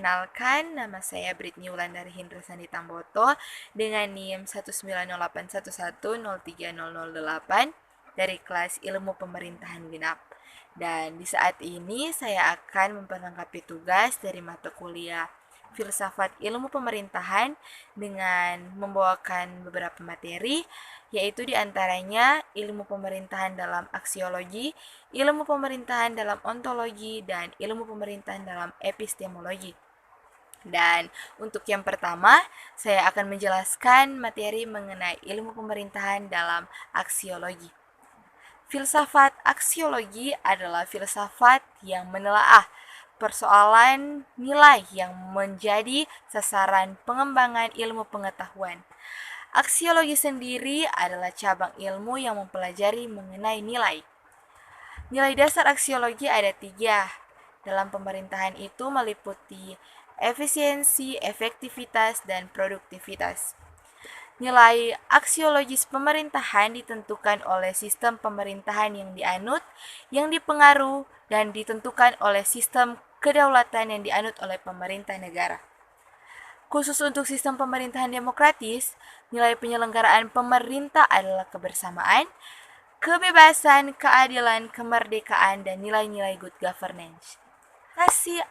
Perkenalkan, nama saya Britney Wulandari Hindrasani Tamboto dengan NIM 19081103008 dari kelas Ilmu Pemerintahan Genap. Dan di saat ini saya akan memperlengkapi tugas dari mata kuliah Filsafat Ilmu Pemerintahan dengan membawakan beberapa materi, yaitu diantaranya ilmu pemerintahan dalam aksiologi, ilmu pemerintahan dalam ontologi, dan ilmu pemerintahan dalam epistemologi. Dan untuk yang pertama, saya akan menjelaskan materi mengenai ilmu pemerintahan dalam aksiologi. Filsafat aksiologi adalah filsafat yang menelaah persoalan nilai yang menjadi sasaran pengembangan ilmu pengetahuan. Aksiologi sendiri adalah cabang ilmu yang mempelajari mengenai nilai. Nilai dasar aksiologi ada 3. Dalam pemerintahan itu meliputi efisiensi, efektivitas, dan produktivitas. Nilai aksiologis pemerintahan ditentukan oleh sistem pemerintahan yang dianut, yang dipengaruhi, dan ditentukan oleh sistem kedaulatan yang dianut oleh pemerintah negara. Khusus untuk sistem pemerintahan demokratis, nilai penyelenggaraan pemerintah adalah kebersamaan, kebebasan, keadilan, kemerdekaan, dan nilai-nilai good governance.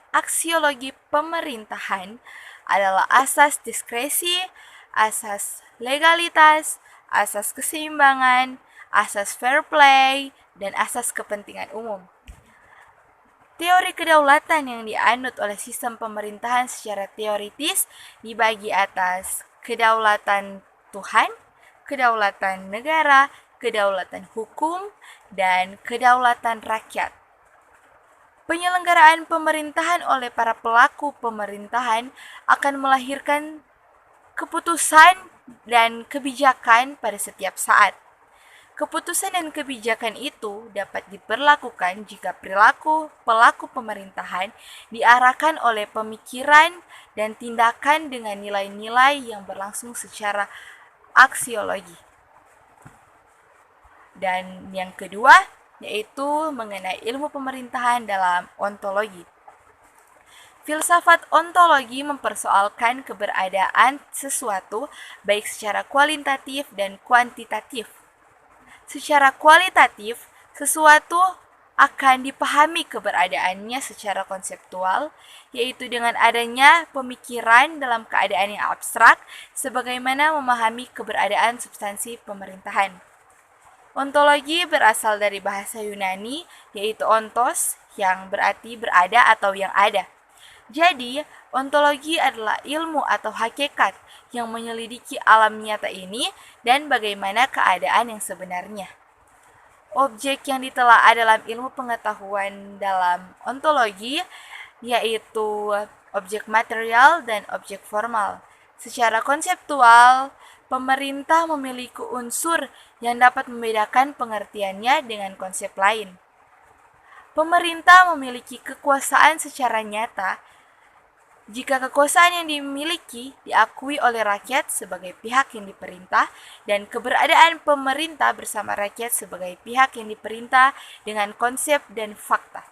Aksiologi pemerintahan adalah asas diskresi, asas legalitas, asas keseimbangan, asas fair play, dan asas kepentingan umum. Teori kedaulatan yang dianut oleh sistem pemerintahan secara teoritis dibagi atas kedaulatan Tuhan, kedaulatan negara, kedaulatan hukum, dan kedaulatan rakyat. Penyelenggaraan pemerintahan oleh para pelaku pemerintahan akan melahirkan keputusan dan kebijakan pada setiap saat. Keputusan dan kebijakan itu dapat diberlakukan jika perilaku pelaku pemerintahan diarahkan oleh pemikiran dan tindakan dengan nilai-nilai yang berlangsung secara aksiologi. Dan yang kedua, yaitu mengenai ilmu pemerintahan dalam ontologi. Filsafat ontologi mempersoalkan keberadaan sesuatu baik secara kualitatif dan kuantitatif. Secara kualitatif, sesuatu akan dipahami keberadaannya secara konseptual, yaitu dengan adanya pemikiran dalam keadaan yang abstrak, sebagaimana memahami keberadaan substansi pemerintahan. Ontologi berasal dari bahasa Yunani, yaitu ontos, yang berarti berada atau yang ada. Jadi, ontologi adalah ilmu atau hakikat yang menyelidiki alam nyata ini dan bagaimana keadaan yang sebenarnya. Objek yang ditelaah dalam ilmu pengetahuan dalam ontologi yaitu objek material dan objek formal. Secara konseptual, pemerintah memiliki unsur yang dapat membedakan pengertiannya dengan konsep lain. Pemerintah memiliki kekuasaan secara nyata jika kekuasaan yang dimiliki diakui oleh rakyat sebagai pihak yang diperintah dan keberadaan pemerintah bersama rakyat sebagai pihak yang diperintah dengan konsep dan fakta.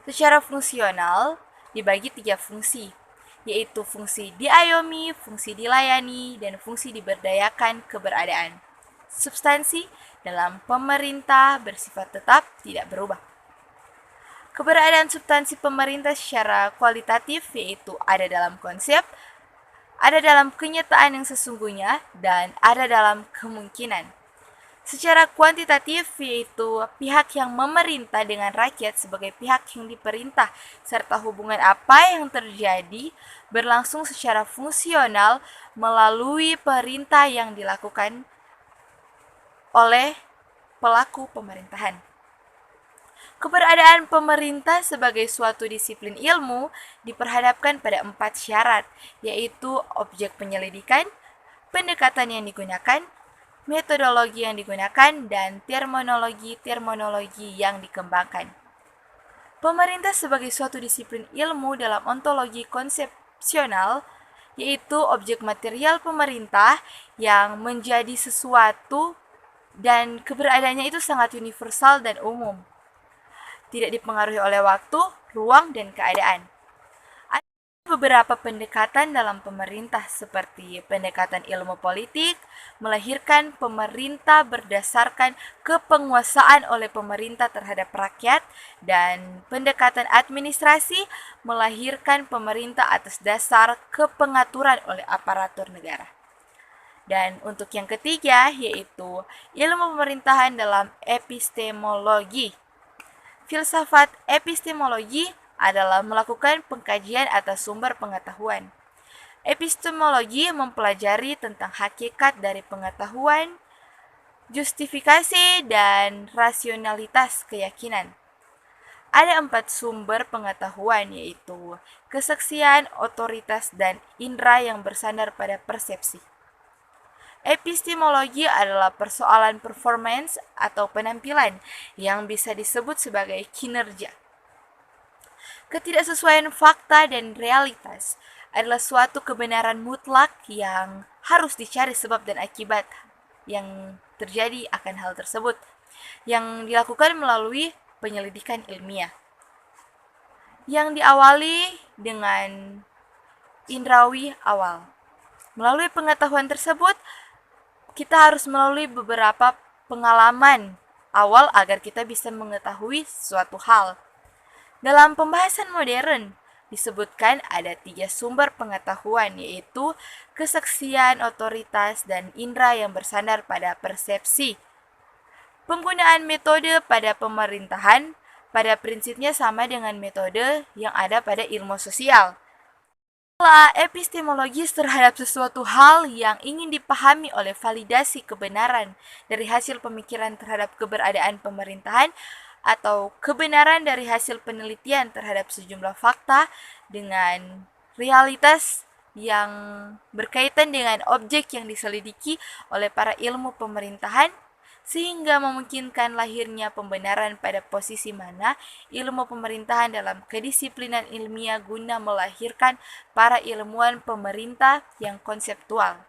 Secara fungsional dibagi 3 fungsi, yaitu fungsi diayomi, fungsi dilayani, dan fungsi diberdayakan keberadaan. Substansi dalam pemerintah bersifat tetap tidak berubah. Keberadaan substansi pemerintah secara kualitatif yaitu ada dalam konsep, ada dalam kenyataan yang sesungguhnya, dan ada dalam kemungkinan. Secara kuantitatif yaitu pihak yang memerintah dengan rakyat sebagai pihak yang diperintah, serta hubungan apa yang terjadi berlangsung secara fungsional melalui perintah yang dilakukan oleh pelaku pemerintahan. Keberadaan pemerintah sebagai suatu disiplin ilmu diperhadapkan pada 4 syarat, yaitu objek penyelidikan, pendekatan yang digunakan, metodologi yang digunakan, dan terminologi yang dikembangkan. Pemerintah sebagai suatu disiplin ilmu dalam ontologi konsepsional, yaitu objek material pemerintah yang menjadi sesuatu dan keberadaannya itu sangat universal dan umum. Tidak dipengaruhi oleh waktu, ruang, dan keadaan. beberapa pendekatan dalam pemerintah seperti pendekatan ilmu politik, melahirkan pemerintah berdasarkan kepenguasaan oleh pemerintah terhadap rakyat, dan pendekatan administrasi melahirkan pemerintah atas dasar kepengaturan oleh aparatur negara. Dan untuk yang ketiga yaitu ilmu pemerintahan dalam epistemologi. Filsafat epistemologi adalah melakukan pengkajian atas sumber pengetahuan. Epistemologi mempelajari tentang hakikat dari pengetahuan, justifikasi, dan rasionalitas keyakinan. Ada 4 sumber pengetahuan yaitu kesaksian, otoritas, dan indera yang bersandar pada persepsi. Epistemologi adalah persoalan performance atau penampilan yang bisa disebut sebagai kinerja. Ketidaksesuaian fakta dan realitas adalah suatu kebenaran mutlak yang harus dicari sebab dan akibat yang terjadi akan hal tersebut, yang dilakukan melalui penyelidikan ilmiah, yang diawali dengan indrawi awal. Melalui pengetahuan tersebut, kita harus melalui beberapa pengalaman awal agar kita bisa mengetahui suatu hal. Dalam pembahasan modern, disebutkan ada 3 sumber pengetahuan yaitu kesaksian, otoritas, dan indera yang bersandar pada persepsi. Penggunaan metode pada pemerintahan pada prinsipnya sama dengan metode yang ada pada ilmu sosial. Epistemologis terhadap sesuatu hal yang ingin dipahami oleh validasi kebenaran dari hasil pemikiran terhadap keberadaan pemerintahan atau kebenaran dari hasil penelitian terhadap sejumlah fakta dengan realitas yang berkaitan dengan objek yang diselidiki oleh para ilmu pemerintahan, sehingga memungkinkan lahirnya pembenaran pada posisi mana ilmu pemerintahan dalam kedisiplinan ilmiah guna melahirkan para ilmuwan pemerintah yang konseptual.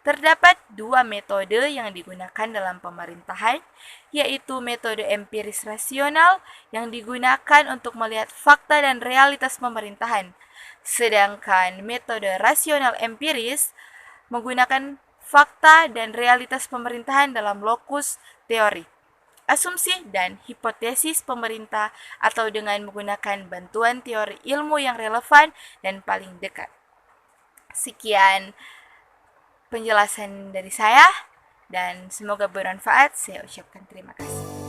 Terdapat 2 metode yang digunakan dalam pemerintahan, yaitu metode empiris rasional yang digunakan untuk melihat fakta dan realitas pemerintahan, sedangkan metode rasional empiris menggunakan fakta dan realitas pemerintahan dalam lokus teori, asumsi, dan hipotesis pemerintah atau dengan menggunakan bantuan teori ilmu yang relevan dan paling dekat. Sekian penjelasan dari saya dan semoga bermanfaat. Saya ucapkan terima kasih.